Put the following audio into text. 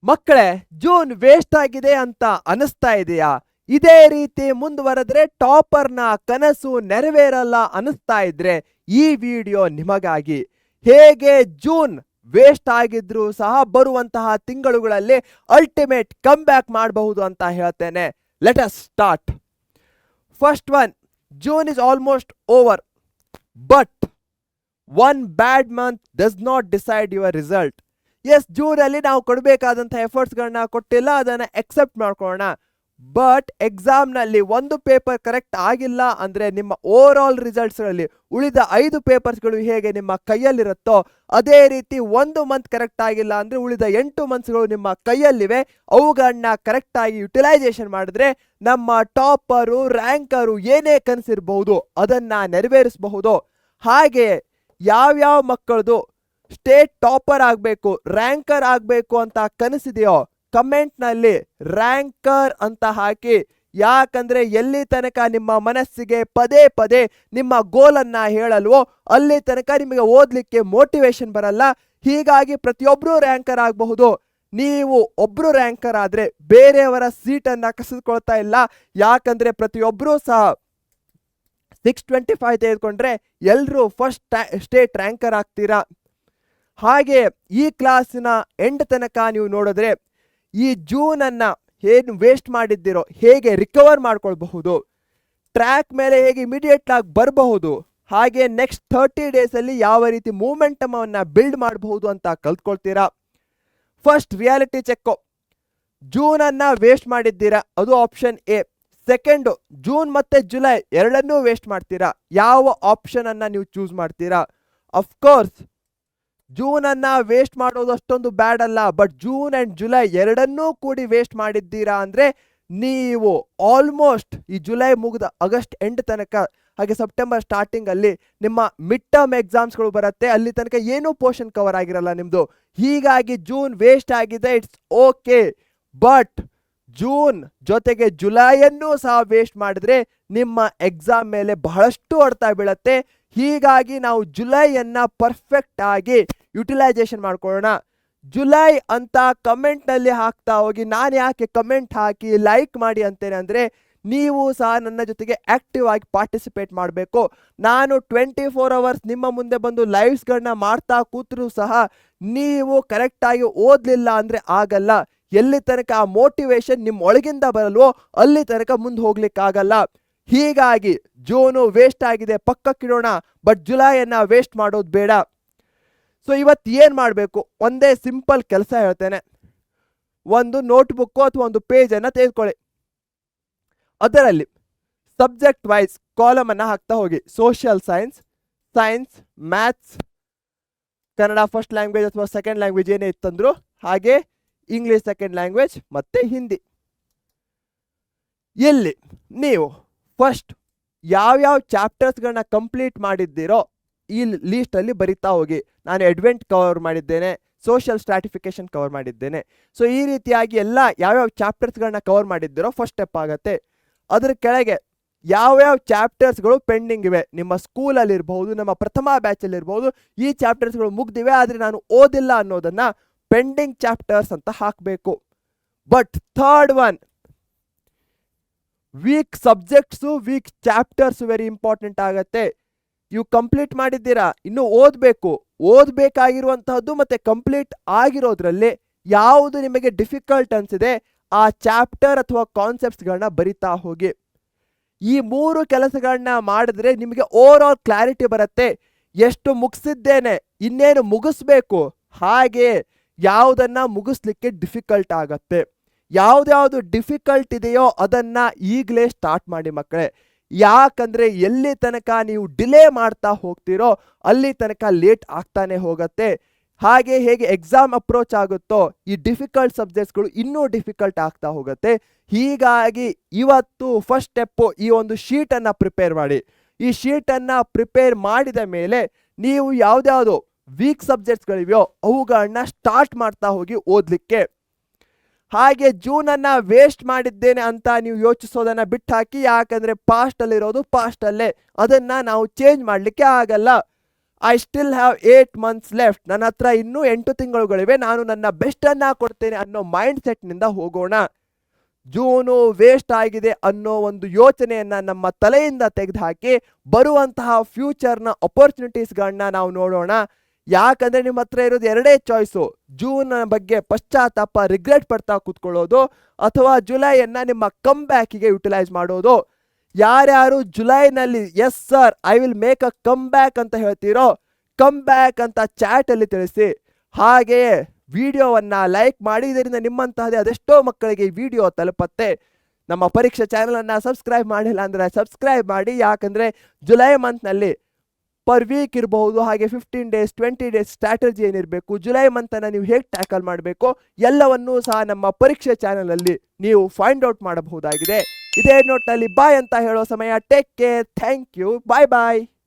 ಮಕ್ಕಳೇ, June waste ಆಗಿದೆ ಅಂತ ಅನಿಸ್ತಾ ಇದೆಯಾ? ಇದೇ ರೀತಿ ಮುಂದುವರೆದ್ರೆ ಟಾಪರ್ನ ಕನಸು ನೆರವೇರಲ್ಲ ಅನಿಸ್ತಾ ಇದ್ರೆ ಈ ವಿಡಿಯೋ ನಿಮಗಾಗಿ. ಹೇಗೆ ಜೂನ್ ವೇಸ್ಟ್ ಆಗಿದ್ರು ಸಹ ಬರುವಂತಹ ತಿಂಗಳುಗಳಲ್ಲಿ ಅಲ್ಟಿಮೇಟ್ ಕಮ್ ಬ್ಯಾಕ್ ಮಾಡಬಹುದು ಅಂತ ಹೇಳ್ತೇನೆ. Let us start. First one, June is almost over, but one bad month does not decide your result. Yes, June ಅಲ್ಲಿ ನಾವು ಕೊಡಬೇಕಾದಂಥ ಎಫರ್ಟ್ಸ್ಗಳನ್ನ ಕೊಟ್ಟಿಲ್ಲ, ಅದನ್ನ ಎಕ್ಸೆಪ್ಟ್ ಮಾಡ್ಕೊಳ್ಳೋಣ. ಬಟ್ ಎಕ್ಸಾಮ್ ನಲ್ಲಿ ಒಂದು ಪೇಪರ್ ಕರೆಕ್ಟ್ ಆಗಿಲ್ಲ ಅಂದ್ರೆ ನಿಮ್ಮ ಓವರ್ ಆಲ್ ರಿಸಲ್ಟ್ಸ್ ಗಳಲ್ಲಿ ಉಳಿದ 5 ಪೇಪರ್ಸ್ಗಳು ಹೇಗೆ ನಿಮ್ಮ ಕೈಯಲ್ಲಿರುತ್ತೋ ಅದೇ ರೀತಿ ಒಂದು ಮಂತ್ ಕರೆಕ್ಟ್ ಆಗಿಲ್ಲ ಅಂದ್ರೆ ಉಳಿದ 8 ಮಂತ್ಸ್ಗಳು ನಿಮ್ಮ ಕೈಯಲ್ಲಿವೆ. ಅವುಗಳನ್ನ ಕರೆಕ್ಟ್ ಆಗಿ ಯುಟಿಲೈಸೇಷನ್ ಮಾಡಿದ್ರೆ ನಮ್ಮ ಟಾಪರು, ರ್ಯಾಂಕರು ಏನೇ ಕನಸಿರಬಹುದು ಅದನ್ನ ನೆರವೇರಿಸಬಹುದು. ಹಾಗೆ ಯಾವ್ಯಾವ ಮಕ್ಕಳದು ಸ್ಟೇಟ್ ಟಾಪರ್ ಆಗಬೇಕು, ರ್ಯಾಂಕರ್ ಆಗಬೇಕು ಅಂತ ಕನಸಿದೆಯೋ ಕಮೆಂಟ್ ನಲ್ಲಿ ರ್ಯಾಂಕರ್ ಅಂತ ಹಾಕಿ. ಯಾಕಂದ್ರೆ ಎಲ್ಲಿ ತನಕ ನಿಮ್ಮ ಮನಸ್ಸಿಗೆ ಪದೇ ಪದೇ ನಿಮ್ಮ ಗೋಲನ್ನ ಹೇಳಲ್ವೋ ಅಲ್ಲಿ ತನಕ ನಿಮಗೆ ಓದ್ಲಿಕ್ಕೆ ಮೋಟಿವೇಶನ್ ಬರಲ್ಲ. ಹೀಗಾಗಿ ಪ್ರತಿಯೊಬ್ರು ರ್ಯಾಂಕರ್ ಆಗಬಹುದು. ನೀವು ಒಬ್ರು ರ್ಯಾಂಕರ್ ಆದ್ರೆ ಬೇರೆಯವರ ಸೀಟನ್ನ ಕಸಿದುಕೊಳ್ತಾ ಇಲ್ಲ. ಯಾಕಂದ್ರೆ ಪ್ರತಿಯೊಬ್ರು ಸಹ 625 ತೆಗೆದುಕೊಂಡ್ರೆ ಎಲ್ಲರೂ ಫಸ್ಟ್ ಸ್ಟೇಟ್ ರ್ಯಾಂಕರ್ ಆಗ್ತೀರಾ. ಹಾಗೆ ಈ ಕ್ಲಾಸಿನ ಎಂಡ್ ತನಕ ನೀವು ನೋಡಿದ್ರೆ ಈ ಜೂನ್ ಅನ್ನ ಏನು ವೇಸ್ಟ್ ಮಾಡಿದ್ದೀರೋ ಹೇಗೆ ರಿಕವರ್ ಮಾಡ್ಕೊಳ್ಬಹುದು, ಟ್ರ್ಯಾಕ್ ಮೇಲೆ ಹೇಗೆ ಇಮಿಡಿಯೇಟ್ ಆಗಿ ಬರಬಹುದು, ಹಾಗೆ ನೆಕ್ಸ್ಟ್ 30 ಡೇಸ್ ಅಲ್ಲಿ ಯಾವ ರೀತಿ ಮೂಮೆಂಟಮ್ ಅನ್ನ ಬಿಲ್ಡ್ ಮಾಡಬಹುದು ಅಂತ ಕಲ್ತ್ಕೊಳ್ತೀರಾ. First reality check. ಜೂನ್ ಅನ್ನ ವೇಸ್ಟ್ ಮಾಡಿದ್ದೀರಾ, ಅದು ಆಪ್ಷನ್ ಎ. ಸೆಕೆಂಡ್, ಜೂನ್ ಮತ್ತೆ ಜುಲೈ ಎರಡನ್ನೂ ವೇಸ್ಟ್ ಮಾಡ್ತೀರಾ, ಯಾವ ಆಪ್ಷನ್ ಅನ್ನ ನೀವು ಚೂಸ್ ಮಾಡ್ತೀರಾ? ಅಫ್ಕೋರ್ಸ್ ಜೂನ್ ಅನ್ನ ವೇಸ್ಟ್ ಮಾಡೋದು ಅಷ್ಟೊಂದು ಬ್ಯಾಡ್ ಅಲ್ಲ, ಬಟ್ ಜೂನ್ ಅಂಡ್ ಜುಲೈ ಎರಡನ್ನೂ ಕೂಡಿ ವೇಸ್ಟ್ ಮಾಡಿದ್ದೀರಾ ಅಂದ್ರೆ ನೀವು ಆಲ್ಮೋಸ್ಟ್ ಈ ಜುಲೈ ಮುಗಿದ ಆಗಸ್ಟ್ ಎಂಡ್ ತನಕ ಹಾಗೆ ಸೆಪ್ಟೆಂಬರ್ ಸ್ಟಾರ್ಟಿಂಗ್ ಅಲ್ಲಿ ನಿಮ್ಮ ಮಿಡ್ ಟರ್ಮ್ ಎಕ್ಸಾಮ್ಸ್ಗಳು ಬರುತ್ತೆ, ಅಲ್ಲಿ ತನಕ ಏನೂ ಪೋರ್ಷನ್ ಕವರ್ ಆಗಿರಲ್ಲ ನಿಮ್ದು. ಹೀಗಾಗಿ ಜೂನ್ ವೇಸ್ಟ್ ಆಗಿದೆ, ಇಟ್ಸ್ ಓಕೆ. ಬಟ್ ಜೂನ್ ಜೊತೆಗೆ ಜುಲೈಯನ್ನು ಸಹ ವೇಸ್ಟ್ ಮಾಡಿದ್ರೆ ನಿಮ್ಮ ಎಕ್ಸಾಮ್ ಮೇಲೆ ಬಹಳಷ್ಟು ಹೊಡೆತ ಬೀಳತ್ತೆ. ಹೀಗಾಗಿ ನಾವು ಜುಲೈಯನ್ನ ಪರ್ಫೆಕ್ಟ್ ಆಗಿ ಯುಟಿಲೈಸೇಷನ್ ಮಾಡ್ಕೊಳ್ಳೋಣ. ಜುಲೈ ಅಂತ ಕಮೆಂಟ್ ನಲ್ಲಿ ಹಾಕ್ತಾ ಹೋಗಿ. ನಾನು ಯಾಕೆ ಕಮೆಂಟ್ ಹಾಕಿ ಲೈಕ್ ಮಾಡಿ ಅಂತೇನೆ ಅಂದ್ರೆ ನೀವು ಸಹ ನನ್ನ ಜೊತೆಗೆ ಆಕ್ಟಿವ್ ಆಗಿ ಪಾರ್ಟಿಸಿಪೇಟ್ ಮಾಡಬೇಕು. ನಾನು 24 ಅವರ್ಸ್ ನಿಮ್ಮ ಮುಂದೆ ಬಂದು ಲೈವ್ಸ್ಗಳನ್ನ ಮಾಡ್ತಾ ಕೂತ್ರು ಸಹ ನೀವು ಕರೆಕ್ಟ್ ಆಗಿ ಓದ್ಲಿಲ್ಲ ಅಂದ್ರೆ ಆಗಲ್ಲ. ಎಲ್ಲಿ ತನಕ ಆ ಮೋಟಿವೇಶನ್ ನಿಮ್ಮ ಒಳಗಿಂದ ಬರಲ್ವೋ ಅಲ್ಲಿ ತನಕ ಮುಂದೆ ಹೋಗ್ಲಿಕ್ಕಾಗಲ್ಲ. ಹೀಗಾಗಿ ಜೂನು ವೇಸ್ಟ್ ಆಗಿದೆ ಪಕ್ಕಕ್ಕಿಡೋಣ, ಬಟ್ ಜುಲೈಯನ್ನ ವೇಸ್ಟ್ ಮಾಡೋದು ಬೇಡ. ಸೊ ಇವತ್ತು ಏನು ಮಾಡಬೇಕು, ಒಂದೇ ಸಿಂಪಲ್ ಕೆಲಸ ಹೇಳ್ತೇನೆ. ಒಂದು ನೋಟ್ಬುಕ್ಕು ಅಥವಾ ಒಂದು ಪೇಜನ್ನು ತೆಗೆದುಕೊಳ್ಳಿ. ಅದರಲ್ಲಿ ಸಬ್ಜೆಕ್ಟ್ ವೈಸ್ ಕಾಲಮ್ ಅನ್ನು ಹಾಕ್ತಾ ಹೋಗಿ. Social science, science, maths, Kannada first language ಅಥವಾ ಸೆಕೆಂಡ್ ಲ್ಯಾಂಗ್ವೇಜ್ ಏನೇ ಇತ್ತಂದ್ರು, ಹಾಗೆ ಇಂಗ್ಲಿಷ್ ಸೆಕೆಂಡ್ ಲ್ಯಾಂಗ್ವೇಜ್ ಮತ್ತೆ ಹಿಂದಿ. ಇಲ್ಲಿ ನೀವು ಫಸ್ಟ್ ಯಾವ್ಯಾವ ಚಾಪ್ಟರ್ಸ್ಗಳನ್ನ ಕಂಪ್ಲೀಟ್ ಮಾಡಿದ್ದೀರೋ ಈ ಲೀಸ್ಟ್ ಅಲ್ಲಿ ಬರಿತಾ ಹೋಗಿ. ನಾನು ಅಡ್ವೆಂಟ್ ಕವರ್ ಮಾಡಿದ್ದೇನೆ, ಸೋಷಿಯಲ್ ಸ್ಟ್ರಾಟಿಫಿಕೇಶನ್ ಕವರ್ ಮಾಡಿದ್ದೇನೆ. ಸೊ ಈ ರೀತಿಯಾಗಿ ಎಲ್ಲ ಯಾವ್ಯಾವ ಚಾಪ್ಟರ್ಸ್ಗಳನ್ನ ಕವರ್ ಮಾಡಿದ್ದೀರೋ ಫಸ್ಟ್ ಸ್ಟೆಪ್ ಆಗುತ್ತೆ. ಅದ್ರ ಕೆಳಗೆ ಯಾವ್ಯಾವ ಚಾಪ್ಟರ್ಸ್ಗಳು ಪೆಂಡಿಂಗ್ ಇವೆ, ನಿಮ್ಮ ಸ್ಕೂಲಲ್ಲಿ ಇರಬಹುದು, ನಮ್ಮ ಪ್ರಥಮ ಬ್ಯಾಚಲ್ಲಿ ಇರಬಹುದು, ಈ ಚಾಪ್ಟರ್ಸ್ಗಳು ಮುಗ್ದಿವೆ ಆದರೆ ನಾನು ಓದಿಲ್ಲ ಅನ್ನೋದನ್ನ ಪೆಂಡಿಂಗ್ ಚಾಪ್ಟರ್ಸ್ ಅಂತ ಹಾಕಬೇಕು. But third one, weak subjects, weak chapters very important ಆಗತ್ತೆ. ಇವು ಕಂಪ್ಲೀಟ್ ಮಾಡಿದ್ದೀರಾ, ಇನ್ನು ಓದಬೇಕಾಗಿರುವಂತಹದ್ದು ಮತ್ತೆ ಕಂಪ್ಲೀಟ್ ಆಗಿರೋದ್ರಲ್ಲಿ ಯಾವುದು ನಿಮಗೆ ಡಿಫಿಕಲ್ಟ್ ಅನ್ಸಿದೆ ಆ ಚಾಪ್ಟರ್ ಅಥವಾ ಕಾನ್ಸೆಪ್ಟ್ಸ್ಗಳನ್ನ ಬರಿತಾ ಹೋಗಿ. ಈ 3 ಕೆಲಸಗಳನ್ನ ಮಾಡಿದ್ರೆ ನಿಮಗೆ ಓವರ್ ಆಲ್ ಕ್ಲಾರಿಟಿ ಬರುತ್ತೆ. ಎಷ್ಟು ಮುಗಿಸಿದ್ದೇನೆ, ಇನ್ನೇನು ಮುಗಿಸ್ಬೇಕು, ಹಾಗೆ ಯಾವುದನ್ನ ಮುಗಿಸ್ಲಿಕ್ಕೆ ಡಿಫಿಕಲ್ಟ್ ಆಗತ್ತೆ. ಯಾವ್ದು ಡಿಫಿಕಲ್ಟ್ ಇದೆಯೋ ಅದನ್ನ ಈಗಲೇ ಸ್ಟಾರ್ಟ್ ಮಾಡಿ ಮಕ್ಕಳೇ. ಯಾಕಂದ್ರೆ ಎಲ್ಲಿ ತನಕ ನೀವು ಡಿಲೇ ಮಾಡ್ತಾ ಹೋಗ್ತೀರೋ ಅಲ್ಲಿ ತನಕ ಲೇಟ್ ಆಗ್ತಾನೆ ಹೋಗತ್ತೆ. ಹಾಗೆ ಹೇಗೆ ಎಕ್ಸಾಮ್ ಅಪ್ರೋಚ್ ಆಗುತ್ತೋ ಈ ಡಿಫಿಕಲ್ಟ್ ಸಬ್ಜೆಕ್ಟ್ಸ್ಗಳು ಇನ್ನೂ ಡಿಫಿಕಲ್ಟ್ ಆಗ್ತಾ ಹೋಗುತ್ತೆ. ಹೀಗಾಗಿ ಇವತ್ತು ಫಸ್ಟ್ ಸ್ಟೆಪ್ಪು ಈ ಒಂದು ಶೀಟನ್ನು ಪ್ರಿಪೇರ್ ಮಾಡಿ. ಈ ಶೀಟನ್ನು ಪ್ರಿಪೇರ್ ಮಾಡಿದ ಮೇಲೆ ನೀವು ಯಾವ್ದ್ಯಾವುದು ವೀಕ್ ಸಬ್ಜೆಕ್ಟ್ಸ್ಗಳಿವೆಯೋ ಅವುಗಳನ್ನ ಸ್ಟಾರ್ಟ್ ಮಾಡ್ತಾ ಹೋಗಿ ಓದಲಿಕ್ಕೆ. ಹಾಗೆ ಜೂನನ್ನು ವೇಸ್ಟ್ ಮಾಡಿದ್ದೇನೆ ಅಂತ ನೀವು ಯೋಚಿಸೋದನ್ನು ಬಿಟ್ಟು ಹಾಕಿ. ಯಾಕಂದರೆ ಪಾಸ್ಟಲ್ಲಿರೋದು ಪಾಸ್ಟಲ್ಲೇ, ಅದನ್ನು ನಾವು ಚೇಂಜ್ ಮಾಡಲಿಕ್ಕೆ ಆಗಲ್ಲ. I still have 8 months left. ನನ್ನ ಹತ್ರ ಇನ್ನೂ 8 ತಿಂಗಳುಗಳಿವೆ, ನಾನು ನನ್ನ ಬೆಸ್ಟನ್ನು ಕೊಡ್ತೇನೆ ಅನ್ನೋ ಮೈಂಡ್ ಸೆಟ್ನಿಂದ ಹೋಗೋಣ. ಜೂನು ವೇಸ್ಟ್ ಆಗಿದೆ ಅನ್ನೋ ಒಂದು ಯೋಚನೆಯನ್ನು ನಮ್ಮ ತಲೆಯಿಂದ ತೆಗೆದುಹಾಕಿ ಬರುವಂತಹ ಫ್ಯೂಚರ್ನ ಅಪರ್ಚುನಿಟೀಸ್ಗಳನ್ನ ನಾವು ನೋಡೋಣ. ಯಾಕಂದರೆ ನಿಮ್ಮ ಹತ್ರ ಇರೋದು ಎರಡೇ ಚಾಯ್ಸು, ಜೂನ್ ಬಗ್ಗೆ ಪಶ್ಚಾತ್ತಾಪ ರಿಗ್ರೆಟ್ ಪಡ್ತಾ ಕೂತ್ಕೊಳ್ಳೋದು ಅಥವಾ ಜುಲೈಯನ್ನು ನಿಮ್ಮ ಕಮ್ ಬ್ಯಾಕಿಗೆ ಯುಟಿಲೈಸ್ ಮಾಡೋದು. ಯಾರ್ಯಾರು ಜುಲೈನಲ್ಲಿ yes sir I will make a come back ಅಂತ ಹೇಳ್ತೀರೋ, ಕಮ್ ಬ್ಯಾಕ್ ಅಂತ ಚಾಟಲ್ಲಿ ತಿಳಿಸಿ. ಹಾಗೆಯೇ ವಿಡಿಯೋವನ್ನು ಲೈಕ್ ಮಾಡಿ, ಇದರಿಂದ ನಿಮ್ಮಂತಹದೇ ಅದೆಷ್ಟೋ ಮಕ್ಕಳಿಗೆ ಈ ವಿಡಿಯೋ ತಲುಪತ್ತೆ. ನಮ್ಮ ಪರೀಕ್ಷೆ ಚಾನಲನ್ನು ಸಬ್ಸ್ಕ್ರೈಬ್ ಮಾಡಿಲ್ಲ ಅಂದರೆ ಸಬ್ಸ್ಕ್ರೈಬ್ ಮಾಡಿ. ಯಾಕಂದರೆ ಜುಲೈ ಮಂತ್ನಲ್ಲಿ ಪರ್ ವೀಕ್ ಇರಬಹುದು, ಹಾಗೆ 15 ಡೇಸ್ 20 ಡೇಸ್ ಸ್ಟ್ರಾಟಜಿ ಏನಿರಬೇಕು, ಜುಲೈ ಮಂತನ್ನು ನೀವು ಹೇಗೆ ಟ್ಯಾಕಲ್ ಮಾಡಬೇಕು ಎಲ್ಲವನ್ನೂ ಸಹ ನಮ್ಮ ಪರೀಕ್ಷೆ ಚಾನಲಲ್ಲಿ ನೀವು ಫೈಂಡ್ ಔಟ್ ಮಾಡಬಹುದಾಗಿದೆ. ಇದೇ ನೋಟ್ನಲ್ಲಿ ಬಾಯ್ ಅಂತ ಹೇಳೋ ಸಮಯ. Take care, thank you, bye bye.